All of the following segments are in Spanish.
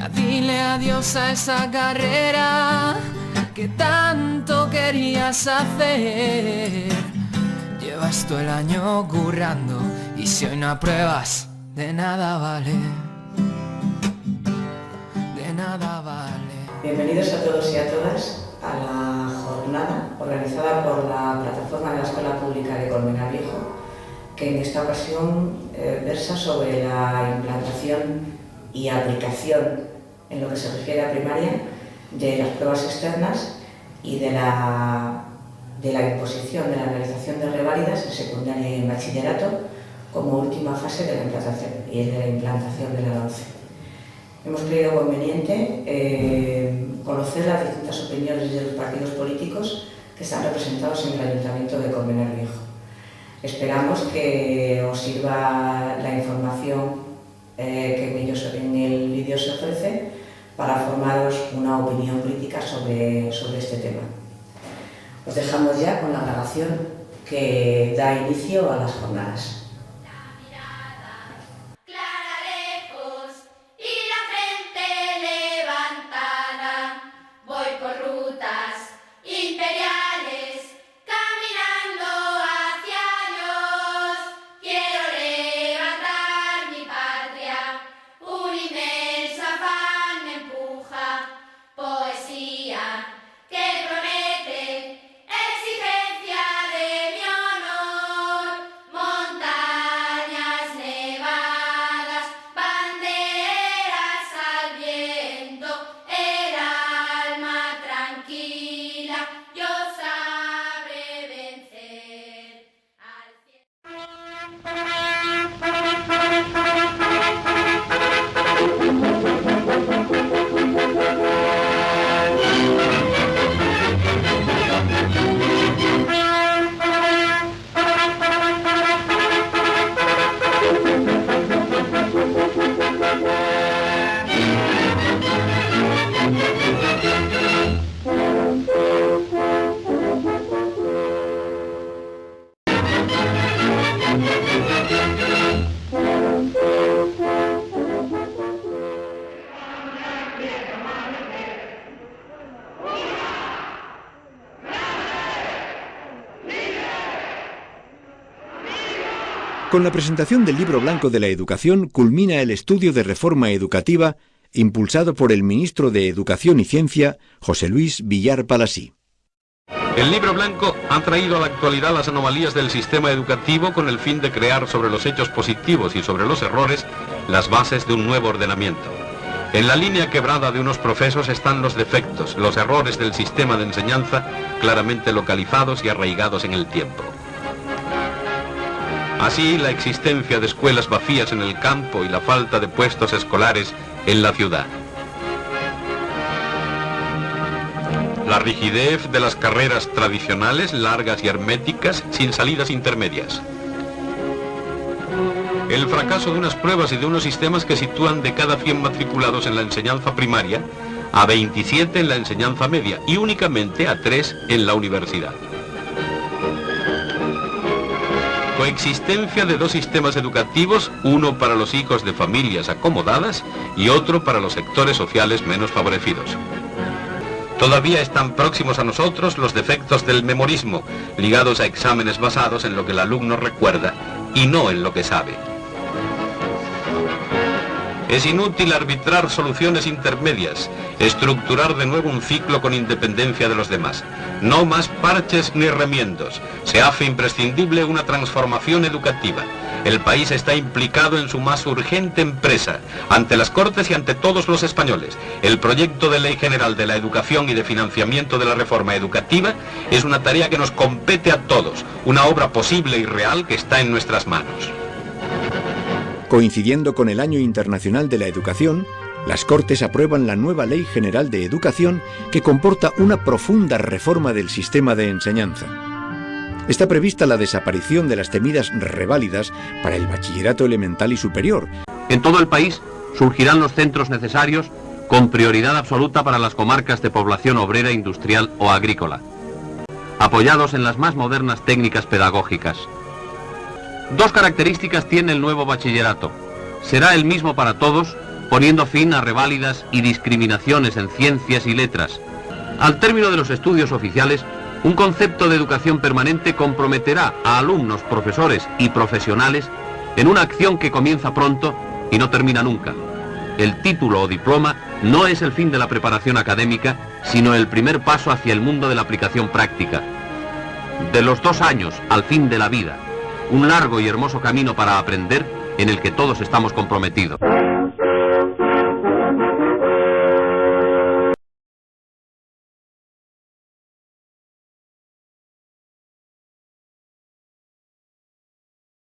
Ya dile adiós a esa carrera que tanto querías hacer. Llevas todo el año currando y si hoy no apruebas, de nada vale. De nada vale. Bienvenidos a todos y a todas a la jornada organizada por la Plataforma de la Escuela Pública de Colmenar Viejo, que en esta ocasión versa sobre la implantación y aplicación en lo que se refiere a primaria de las pruebas externas y de la imposición de la realización de reválidas en secundaria y en bachillerato como última fase de la implantación de la LOMCE. Hemos creído conveniente conocer las distintas opiniones de los partidos políticos que están representados en el Ayuntamiento de Colmenar Viejo. Esperamos que os sirva la información que en el vídeo se ofrece para formaros una opinión crítica sobre este tema. Os dejamos ya con la grabación que da inicio a las jornadas. Con la presentación del Libro Blanco de la Educación culmina el estudio de reforma educativa impulsado por el ministro de Educación y Ciencia, José Luis Villar Palasí. El Libro Blanco ha traído a la actualidad las anomalías del sistema educativo con el fin de crear sobre los hechos positivos y sobre los errores las bases de un nuevo ordenamiento. En la línea quebrada de unos profesos están los defectos, los errores del sistema de enseñanza claramente localizados y arraigados en el tiempo. Así, la existencia de escuelas vacías en el campo y la falta de puestos escolares en la ciudad. La rigidez de las carreras tradicionales, largas y herméticas, sin salidas intermedias. El fracaso de unas pruebas y de unos sistemas que sitúan de cada 100 matriculados en la enseñanza primaria a 27 en la enseñanza media y únicamente a 3 en la universidad. Coexistencia de dos sistemas educativos, uno para los hijos de familias acomodadas y otro para los sectores sociales menos favorecidos. Todavía están próximos a nosotros los defectos del memorismo, ligados a exámenes basados en lo que el alumno recuerda y no en lo que sabe. Es inútil arbitrar soluciones intermedias, estructurar de nuevo un ciclo con independencia de los demás. No más parches ni remiendos. Se hace imprescindible una transformación educativa. El país está implicado en su más urgente empresa, ante las Cortes y ante todos los españoles. El proyecto de Ley General de la Educación y de financiamiento de la reforma educativa es una tarea que nos compete a todos, una obra posible y real que está en nuestras manos. Coincidiendo con el Año Internacional de la Educación, las Cortes aprueban la nueva Ley General de Educación que comporta una profunda reforma del sistema de enseñanza. Está prevista la desaparición de las temidas reválidas para el bachillerato elemental y superior. En todo el país surgirán los centros necesarios con prioridad absoluta para las comarcas de población obrera, industrial o agrícola, apoyados en las más modernas técnicas pedagógicas. Dos características tiene el nuevo bachillerato. Será el mismo para todos, poniendo fin a reválidas y discriminaciones en ciencias y letras. Al término de los estudios oficiales, un concepto de educación permanente comprometerá a alumnos, profesores y profesionales en una acción que comienza pronto y no termina nunca. El título o diploma no es el fin de la preparación académica, sino el primer paso hacia el mundo de la aplicación práctica. De los 2 años al fin de la vida, un largo y hermoso camino para aprender en el que todos estamos comprometidos.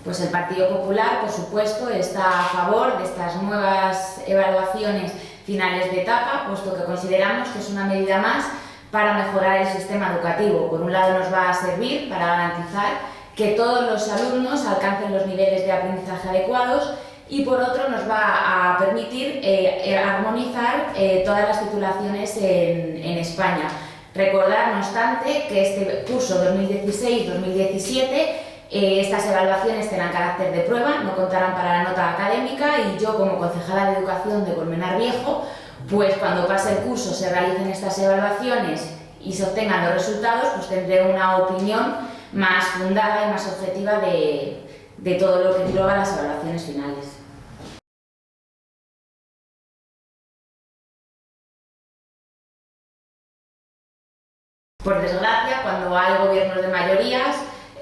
Pues el Partido Popular, por supuesto, está a favor de estas nuevas evaluaciones finales de etapa, puesto que consideramos que es una medida más para mejorar el sistema educativo. Por un lado nos va a servir para garantizar que todos los alumnos alcancen los niveles de aprendizaje adecuados y por otro nos va a permitir armonizar todas las titulaciones en España. Recordar, no obstante, que este curso 2016-2017 estas evaluaciones tendrán carácter de prueba, no contarán para la nota académica y yo, como concejala de Educación de Colmenar Viejo, pues cuando pase el curso se realicen estas evaluaciones y se obtengan los resultados, pues tendré una opinión más fundada y más objetiva de todo lo que engloba las evaluaciones finales. Por desgracia, cuando hay gobiernos de mayorías,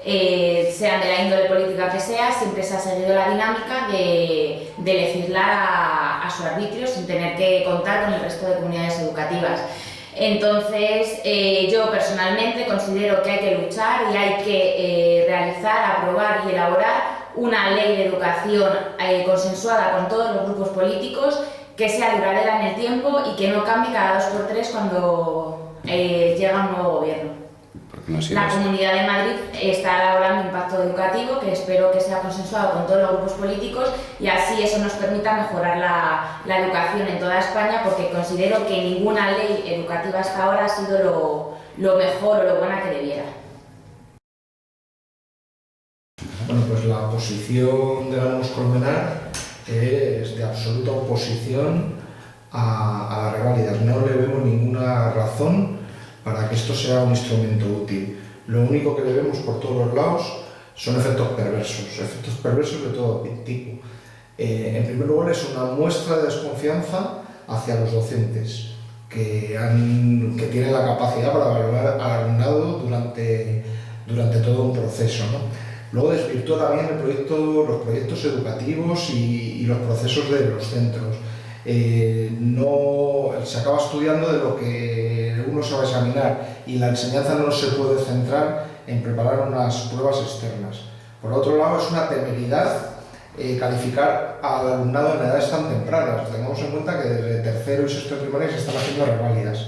sean de la índole política que sea, siempre se ha seguido la dinámica de legislar a su arbitrio sin tener que contar con el resto de comunidades educativas. Entonces, yo personalmente considero que hay que luchar y hay que realizar, aprobar y elaborar una ley de educación consensuada con todos los grupos políticos, que sea duradera en el tiempo y que no cambie cada 2 por 3 cuando llega un nuevo gobierno. La Comunidad de Madrid está elaborando un pacto educativo que espero que sea consensuado con todos los grupos políticos y así eso nos permita mejorar la educación en toda España, porque considero que ninguna ley educativa hasta ahora ha sido lo mejor o lo buena que debiera. Bueno, pues la posición de Ganamos Colmenar es de absoluta oposición a las reválidas. No le vemos ninguna razón para que esto sea un instrumento útil. Lo único que le vemos por todos los lados son efectos perversos de todo tipo. En primer lugar, es una muestra de desconfianza hacia los docentes, que tienen la capacidad para evaluar al alumnado durante todo un proceso, ¿no? Luego desvirtúa también los proyectos educativos y los procesos de los centros. Se acaba estudiando de lo que uno se va a examinar y la enseñanza no se puede centrar en preparar unas pruebas externas. Por otro lado, es una temeridad calificar al alumnado en edades tan tempranas. Tengamos en cuenta que desde tercero y sexto de primaria se están haciendo reválidas.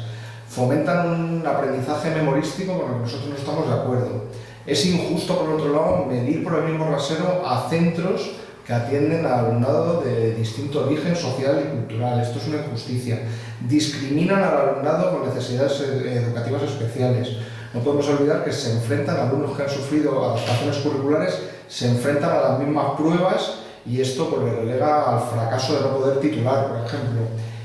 Fomentan un aprendizaje memorístico con el que nosotros no estamos de acuerdo. Es injusto, por otro lado, medir por el mismo rasero a centros que atienden al alumnado de distinto origen social y cultural. Esto es una injusticia. Discriminan al alumnado con necesidades educativas especiales. No podemos olvidar que se enfrentan, alumnos que han sufrido adaptaciones curriculares, se enfrentan a las mismas pruebas y esto pues, le relega al fracaso de no poder titular, por ejemplo.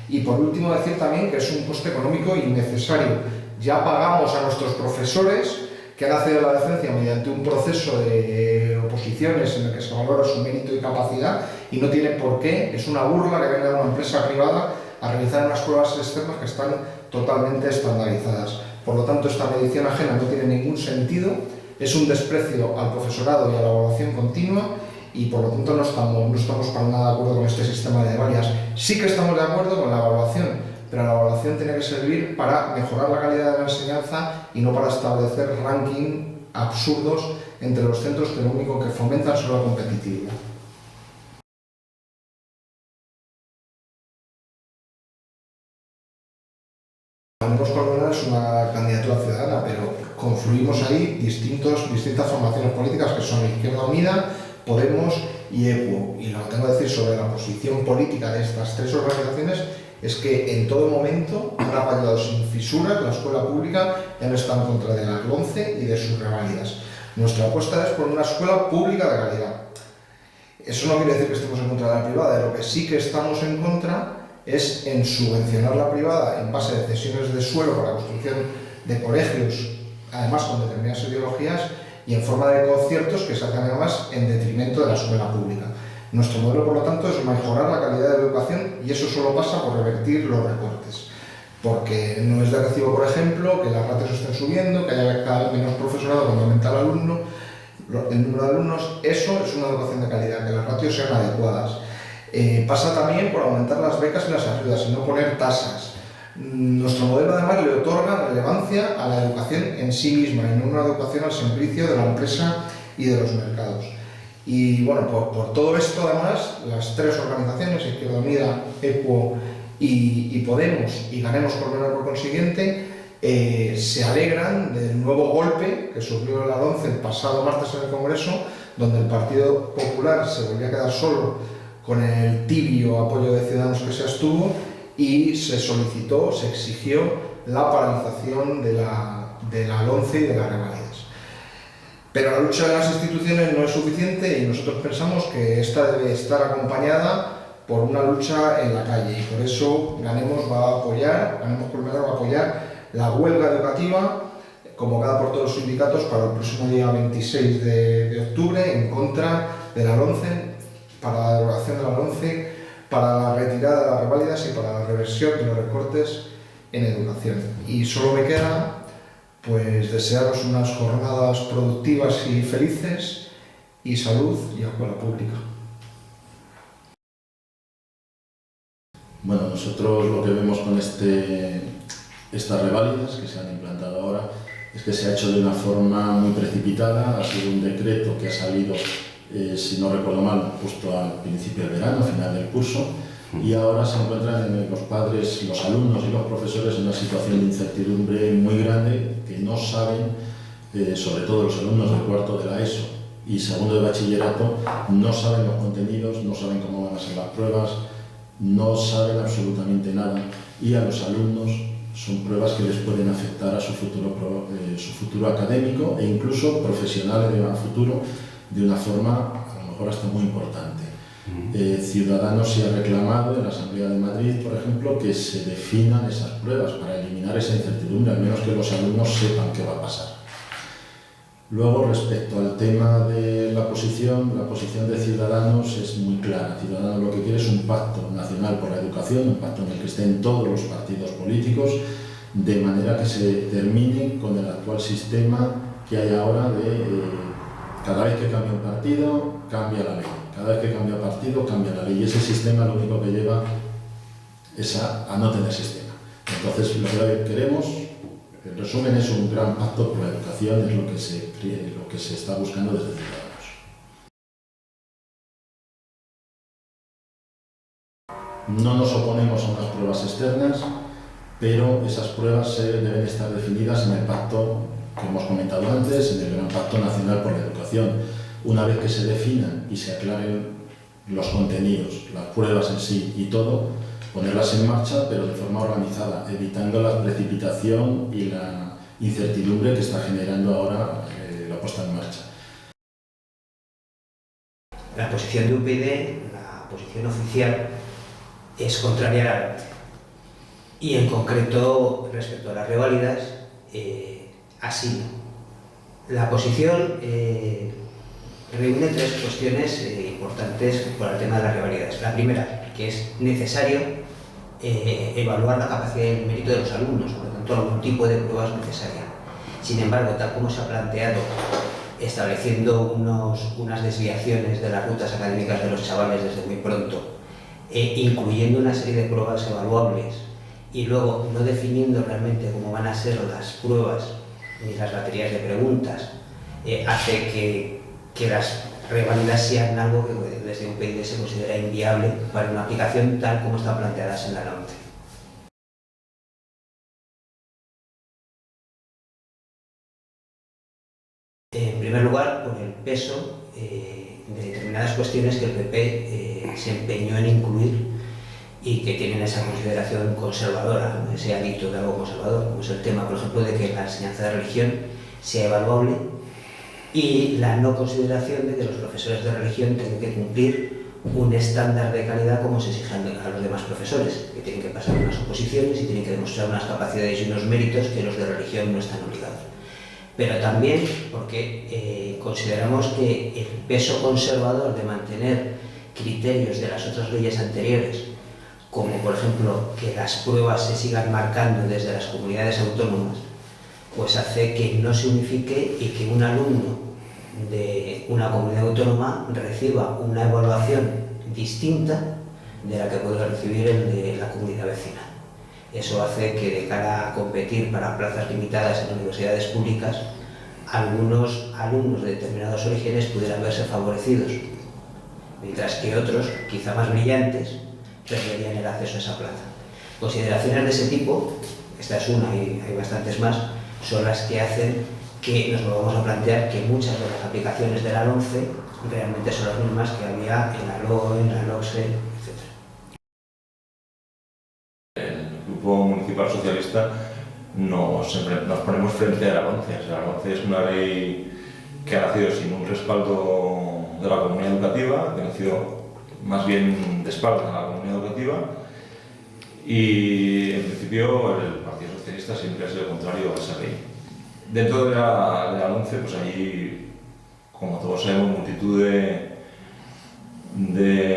Y por último decir también que es un coste económico innecesario. Ya pagamos a nuestros profesores que han accedido a la docencia mediante un proceso de oposiciones en el que se valora su mérito y capacidad y no tiene por qué, es una burla que venga una empresa privada a realizar unas pruebas externas que están totalmente estandarizadas. Por lo tanto, esta medición ajena no tiene ningún sentido, es un desprecio al profesorado y a la evaluación continua y por lo tanto no estamos para nada de acuerdo con este sistema de varias. Sí que estamos de acuerdo con la evaluación, pero la evaluación tiene que servir para mejorar la calidad de la enseñanza y no para establecer rankings absurdos entre los centros que lo único que fomentan son la competitividad. Ganamos Colmenar es una candidatura ciudadana, pero confluimos ahí distintas formaciones políticas que son Izquierda Unida, Podemos y ECUO. Y lo que tengo que decir sobre la posición política de estas 3 organizaciones es que en todo momento han apoyado sin fisuras la escuela pública y han estado en contra de la LOMCE y de sus reválidas. Nuestra apuesta es por una escuela pública de calidad. Eso no quiere decir que estemos en contra de la privada, de lo que sí que estamos en contra es en subvencionar la privada en base a cesiones de suelo para la construcción de colegios, además con determinadas ideologías, y en forma de conciertos que se hacen además en detrimento de la escuela pública. Nuestro modelo, por lo tanto, es mejorar la calidad de la educación, y eso solo pasa por revertir los recortes. Porque no es de recibo, por ejemplo, que las ratios estén subiendo, que haya cada vez menos profesorado cuando aumenta el número de alumnos. Eso es una educación de calidad, que las ratios sean adecuadas. Pasa también por aumentar las becas y las ayudas y no poner tasas. Nuestro modelo además le otorga relevancia a la educación en sí misma y no una educación al servicio de la empresa y de los mercados. Y bueno, por todo esto además, las tres organizaciones, Izquierda Unida, EQUO y Podemos y Ganemos Colmenar por consiguiente, se alegran del nuevo golpe que sufrió la LOMCE el pasado martes en el Congreso, donde el Partido Popular se volvió a quedar solo con el tibio apoyo de Ciudadanos que se abstuvo, y se solicitó, se exigió la paralización de la LOMCE y de las reválidas. Pero la lucha de las instituciones no es suficiente y nosotros pensamos que esta debe estar acompañada por una lucha en la calle, y por eso Ganemos Colmenar va a apoyar la huelga educativa convocada por todos los sindicatos para el próximo día 26 de octubre en contra de la LOMCE, para la derogación de la LOMCE, para la retirada de las reválidas y para la reversión de los recortes en educación. Y solo me queda pues desearos unas jornadas productivas y felices, y salud y escuela pública. Bueno, nosotros lo que vemos con estas reválidas que se han implantado ahora es que se ha hecho de una forma muy precipitada. Ha sido un decreto que ha salido, si no recuerdo mal, justo al principio del verano, al final del curso, y ahora se encuentran los padres, los alumnos y los profesores en una situación de incertidumbre muy grande, que no saben, sobre todo los alumnos del cuarto de la ESO y segundo de bachillerato, no saben los contenidos, no saben cómo van a ser las pruebas, no saben absolutamente nada, y a los alumnos son pruebas que les pueden afectar a su futuro académico e incluso profesional a futuro de una forma a lo mejor hasta muy importante. Ciudadanos se ha reclamado en la Asamblea de Madrid, por ejemplo, que se definan esas pruebas para eliminar esa incertidumbre, al menos que los alumnos sepan qué va a pasar. Luego, respecto al tema de la posición de Ciudadanos es muy clara. Ciudadanos lo que quiere es un pacto nacional por la educación, un pacto en el que estén todos los partidos políticos, de manera que se termine con el actual sistema que hay ahora de cada vez que cambia un partido, cambia la ley. Cada vez que cambia partido, cambia la ley. Y ese sistema lo único que lleva es a no tener sistema. Entonces, lo que queremos, en resumen, es un gran pacto por la educación, es lo que se está buscando desde Ciudadanos. No nos oponemos a unas pruebas externas, pero esas pruebas deben estar definidas en el pacto que hemos comentado antes, en el Gran Pacto Nacional por la Educación. Una vez que se definan y se aclaren los contenidos, las pruebas en sí y todo, ponerlas en marcha, pero de forma organizada, evitando la precipitación y la incertidumbre que está generando ahora la puesta en marcha. La posición de UPyD, la posición oficial, es contraria a la LOMCE. Y en concreto, respecto a las reválidas, así no. La posición reúne tres cuestiones importantes por el tema de las reválidas. La primera, que es necesario evaluar la capacidad y el mérito de los alumnos, por lo tanto algún tipo de prueba es necesaria. Sin embargo, tal como se ha planteado, estableciendo unas desviaciones de las rutas académicas de los chavales desde muy pronto, incluyendo una serie de pruebas evaluables y luego no definiendo realmente cómo van a ser las pruebas ni las baterías de preguntas, hace que las reválidas sean algo que desde UPyD se considera inviable para una aplicación tal como están planteadas en la LOMCE. En primer lugar, por el peso de determinadas cuestiones que el PP se empeñó en incluir y que tienen esa consideración conservadora, ese adicto de algo conservador, como es el tema, por ejemplo, de que la enseñanza de religión sea evaluable, y la no consideración de que los profesores de religión tienen que cumplir un estándar de calidad como se exige a los demás profesores, que tienen que pasar unas oposiciones y tienen que demostrar unas capacidades y unos méritos que los de religión no están obligados. Pero también porque consideramos que el peso conservador de mantener criterios de las otras leyes anteriores, como por ejemplo que las pruebas se sigan marcando desde las comunidades autónomas, pues hace que no se unifique y que un alumno de una comunidad autónoma reciba una evaluación distinta de la que puede recibir el de la comunidad vecina. Eso hace que de cara a competir para plazas limitadas en universidades públicas, algunos alumnos de determinados orígenes pudieran verse favorecidos, mientras que otros, quizá más brillantes, perderían el acceso a esa plaza. Consideraciones de ese tipo, esta es una y hay bastantes más, son las que hacen que nos volvamos a plantear que muchas de las aplicaciones de la LOMCE realmente son las mismas que había en la LOE, en la LOCSE, etc. El Grupo Municipal Socialista nos ponemos frente a la LOMCE. O sea, la LOMCE es una ley que ha nacido sin un respaldo de la comunidad educativa, que ha nacido más bien de espaldas a la comunidad educativa, y en principio el Partido Socialista siempre ha sido contrario a esa ley. Dentro de la LOMCE, pues hay, como todos sabemos, multitud de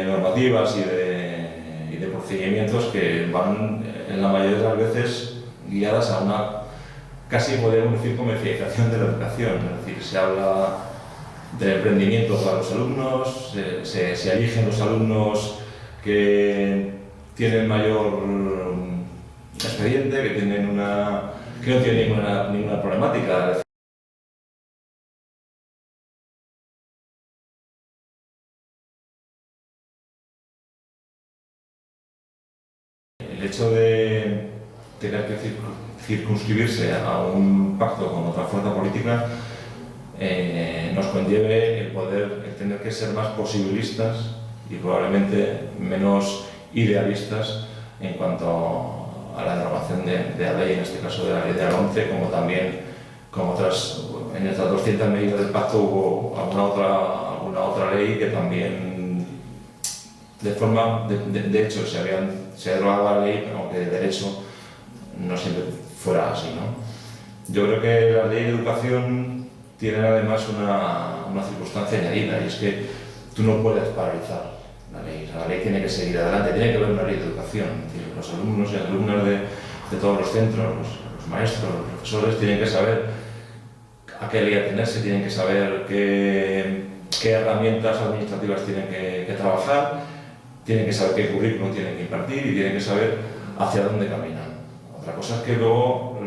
normativas y de procedimientos que van, en la mayoría de las veces, guiadas a una, casi podríamos decir, comercialización de la educación. Es decir, se habla del emprendimiento para los alumnos, se eligen los alumnos que tienen mayor expediente, que no tienen ninguna problemática. El hecho de tener que circunscribirse a un pacto con otra fuerza política nos conlleve el tener que ser más posibilistas y probablemente menos idealistas en cuanto a la derogación de la ley, en este caso de la ley de la LOMCE, como también en estas 200 medidas del pacto hubo alguna otra ley que también de hecho se derogaba la ley, pero aunque de derecho no siempre fuera así, ¿no? Yo creo que la ley de educación tiene además una circunstancia añadida, y es que tú no puedes paralizar la ley. O sea, la ley tiene que seguir adelante, tiene que haber una ley de educación. Es decir, los alumnos y alumnas de todos los centros, los maestros, los profesores, tienen que saber a qué ley atenerse, tienen que saber qué herramientas administrativas tienen que trabajar, tienen que saber qué currículum tienen que impartir y tienen que saber hacia dónde caminan. Otra cosa es que luego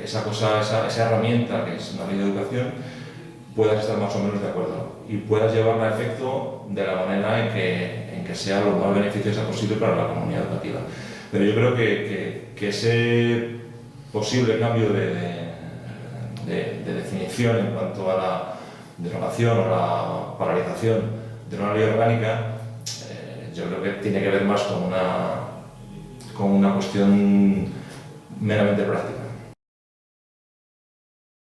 esa herramienta que es una ley de educación puedas estar más o menos de acuerdo y puedas llevarla a efecto de la manera en que sea lo más beneficiosa posible para la comunidad educativa. Pero yo creo que ese posible cambio de definición en cuanto a la derogación o la paralización de una ley orgánica, yo creo que tiene que ver más con una cuestión meramente práctica.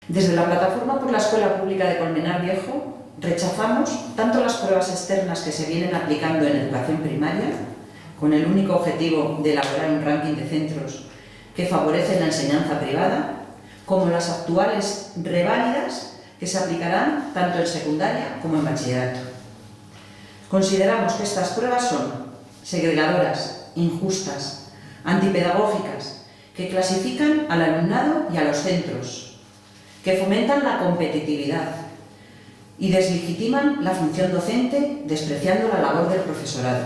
Desde la Plataforma por la Escuela Pública de Colmenar Viejo rechazamos tanto las pruebas externas que se vienen aplicando en educación primaria, con el único objetivo de elaborar un ranking de centros que favorecen la enseñanza privada, como las actuales reválidas que se aplicarán tanto en secundaria como en bachillerato. Consideramos que estas pruebas son segregadoras, injustas, antipedagógicas, que clasifican al alumnado y a los centros, que fomentan la competitividad y deslegitiman la función docente, despreciando la labor del profesorado.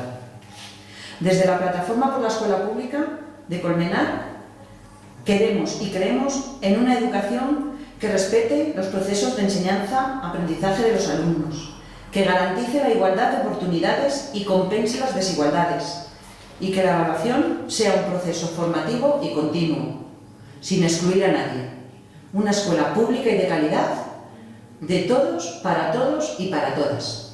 Desde la Plataforma por la Escuela Pública de Colmenar queremos y creemos en una educación que respete los procesos de enseñanza-aprendizaje de los alumnos, que garantice la igualdad de oportunidades y compense las desigualdades, y que la evaluación sea un proceso formativo y continuo, sin excluir a nadie. Una escuela pública y de calidad, de todos y para todas.